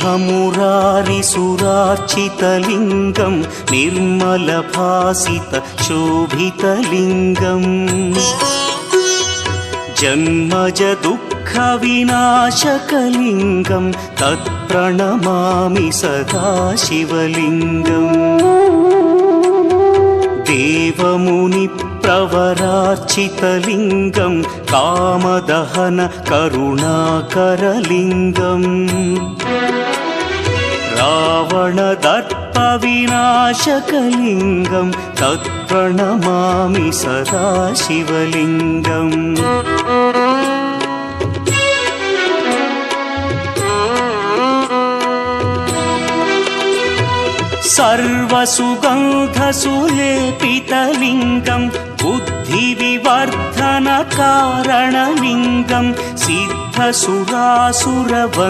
ब्रह्ममुरारिसुरार्चितलिङ्गं निर्मलभासितशोभितलिङ्गम् जन्मजदुःखविनाशकलिङ्गं तत्प्रणमामि सदा शिवलिङ्गम् देवमुनिप्रवरार्चितलिङ्गं कामदहन करुणाकरलिङ्गम् रावणदर्पविनाशकलिङ्गं तत्प्रणमामि सदा शिवलिङ्गम् सर्वसुगन्धसुलेपितलिङ्गं बुद्धिविवर्धनकारणलिङ्गं सिद्धसुरासुरवन्द्यलिङ्गम्